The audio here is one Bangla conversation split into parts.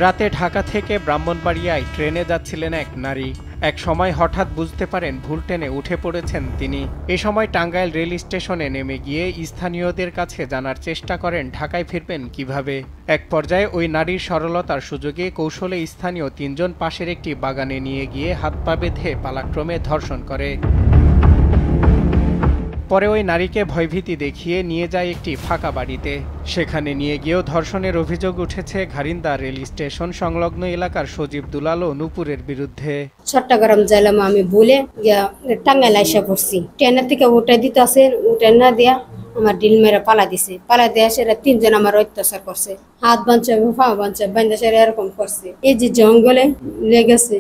রাতে ঢাকা থেকে ব্রাহ্মণবাড়িয়ায় ট্রেনে যাচ্ছিলেন এক নারী। এক সময় হঠাৎ বুঝতে পারেন ভুল ট্রেনে উঠে পড়েছেন তিনি। এ সময় টাঙ্গাইল রেল স্টেশনে নেমে গিয়ে স্থানীয়দের কাছে জানার চেষ্টা করেন ঢাকায় ফিরবেন কিভাবে। এক পর্যায়ে ওই নারীর সরলতার সুযোগে কৌশলে স্থানীয় তিনজন পাশের একটি বাগানে নিয়ে গিয়ে হাত পা বেঁধে পালাক্রমে ধর্ষণ করে। পরে ওই নারীকে ভয়ভীতি দেখিয়ে নিয়ে যায় একটি ফাঁকা বাড়িতে। সেখানে নিয়ে গিয়েও ধর্ষণের অভিযোগ উঠেছে ঘারিন্দা রেল স্টেশন সংলগ্ন এলাকার সজীব দুলাল ও নূপুরের বিরুদ্ধে। চট্টগ্রাম জেলাম আমি বলে টাঙ্গাইল আইসা পড়ছি, ট্রেনের থেকে উঠে দিতে আসে, উঠে না দিয়া আমার ডিল মেরে পালা দিছে। পালা দিয়ে সেরা তিনজন আমার অত্যাচার করছে, হাত বাঁচে পা বাঁচে বান্ধা সেরা এরকম করছে। এই যে জঙ্গলে লেগেছে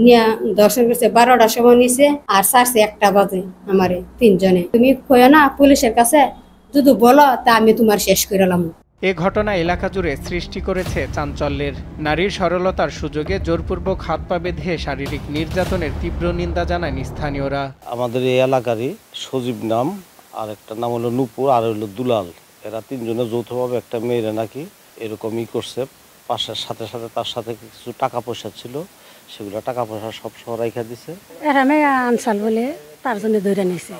নিয়ে দর্শন করছে, 12টার সময় নিছে আর সারছে 1টা বাজে আমারে তিনজনে। তুমি কয় না পুলিশের কাছে যদি বলো তা আমি তোমার শেষ করালাম। এ ঘটনা এলাকা জুড়ে সৃষ্টি করেছে চাঞ্চল্যের। নারীর সরলতার সুযোগে জোরপূর্বক হাত পা বেঁধে শারীরিক নির্যাতনের তীব্র নিন্দা জানান স্থানীয়রা। আমাদের এই এলাকারই সজীব নাম, আর একটা নাম হলো নূপুর, আর হলো দুলাল। এরা তিনজনে যৌথভাবে একটা মেয়েরা নাকি এরকমই করছে। পাশের সাথে সাথে তার সাথে কিছু টাকা পয়সা ছিল, সেগুলো টাকা পয়সা সব সহ রাইখা দিছে। এরা মেয়ে আনসাল বলে তার জন্য ধরে নিছে।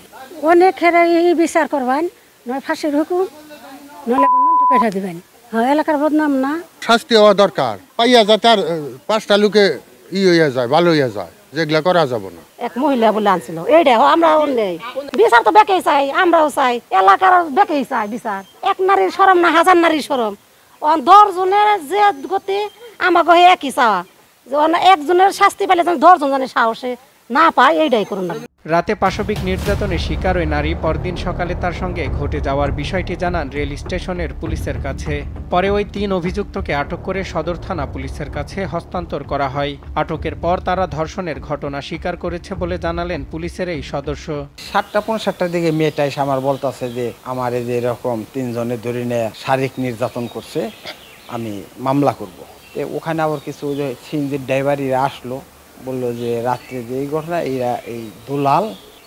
অনেক এই বিচার করবেন, নয় ফাঁসির হুকুম, নইলে নুনটু কেটে দিবেন। হ্যাঁ, এলাকার বদনাম না, শাস্তি হওয়া দরকার। পাইয়া যায় তার 5টা লোকে হইয়া যায়, ভালো হইয়া যায়, যেগুলা করা যাব না। এক মহিলা বলে আনছিল, এইটা আমরা নেই বিচার তো বেঁকেই চাই, আমরাও চাই, এলাকার বেঁকেই চাই বিচার। এক নারীর শরম না 1000 নারীর শরম। 10 জনের যে গতি আমাকে একই চাওয়া, একজনের শাস্তি পেলে 10 জন জানে সাহসে না পায়, এইটাই করুন না। রাতে পাশবিক নির্যাতনের শিকার ওই নারী পরদিন সকালে তার সঙ্গে ঘটে যাওয়ার বিষয়টি জানান রেল স্টেশনের পুলিশের কাছে। পরে ওই 3 অভিযুক্তকে আটক করে সদর থানা পুলিশের কাছে হস্তান্তর করা হয়। আটকের পর তারা ধর্ষণের ঘটনা স্বীকার করেছে বলে জানালেন পুলিশের এই সদস্য। 7টা-5:30টার দিকে মেয়েটা এসে আমার বলতেছে যে আমার এই যে এরকম 3 জনে ধরে নিয়ে শারীরিক নির্যাতন করছে, আমি মামলা করব। ওখানে আবার কিছু সিএনজির ড্রাইভারিরা আসলো, বললো যে রাত্রে যে এই ঘটনা, এরা এই দুলাল,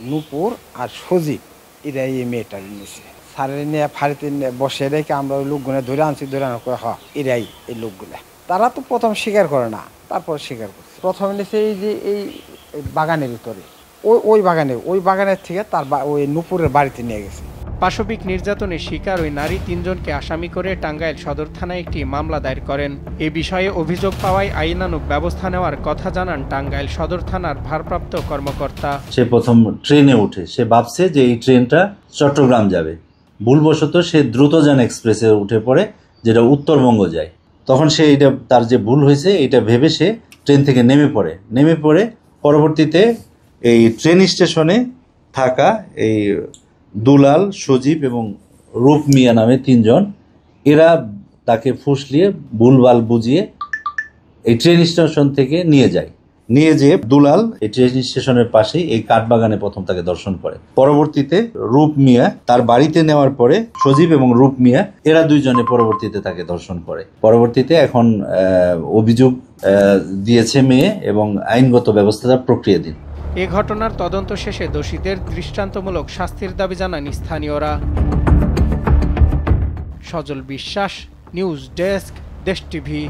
নূপুর আর সজীব এরা এই মেয়েটা নিয়েছে। স্যারের নিয়ে ফাড়িতে বসে রেখে আমরা ওই লোকগুলো ধরে আনছি, ধরে আনার করে এরাই এই লোকগুলা। তারা তো প্রথম স্বীকার করে না, তারপর স্বীকার করছে। প্রথমে নিয়েছে এই যে এই বাগানের ভিতরে, ওই বাগানের থেকে তার ওই নূপুরের বাড়িতে নিয়ে গেছে। পাশবিক নির্যাতনের শিকার ওই নারী 3 জনকে আসামি করে টাঙ্গাইল সদর থানায় একটি মামলা দায়ের করেন। এ বিষয়ে অভিযোগ পাওয়ায় আইনানুগ ব্যবস্থা নেওয়ার কথা জানান টাঙ্গাইল সদর থানার ভারপ্রাপ্ত কর্মকর্তা। সে প্রথম ট্রেনে উঠে সে ভাবছে যে এই ট্রেনটা চট্টগ্রাম যাবে, ভুলবশত সে দ্রুতযান এক্সপ্রেসে উঠে পড়ে যেটা উত্তরবঙ্গ যায়। তখন সে এটা তার যে ভুল হয়েছে এটা ভেবে সে ট্রেন থেকে নেমে পড়ে পরবর্তীতে এই ট্রেন স্টেশনে থাকা এই দুলাল, সজীব এবং রূপ মিয়া নামে 3 জন, এরা তাকে ফুসলিয়ে ভুলভাল বুঝিয়ে এই ট্রেন স্টেশন থেকে নিয়ে যেয়ে দুলাল এই ট্রেন স্টেশনের পাশেই এই কাঠবাগানে প্রথম তাকে দর্শন করে। পরবর্তীতে রূপ মিয়া তার বাড়িতে নেওয়ার পরে সজীব এবং রূপ মিয়া এরা 2 জনে পরবর্তীতে তাকে দর্শন করে। পরবর্তীতে এখন অভিযোগ দিয়েছে মেয়ে এবং আইনগত ব্যবস্থা প্রক্রিয়াধীন। এ ঘটনার তদন্ত শেষে দোষীদের দৃষ্টান্তমূলক শাস্তির দাবি জানান স্থানীয়রা। সজল বিশ্বাস, নিউজ ডেস্ক, দেশ টিভি।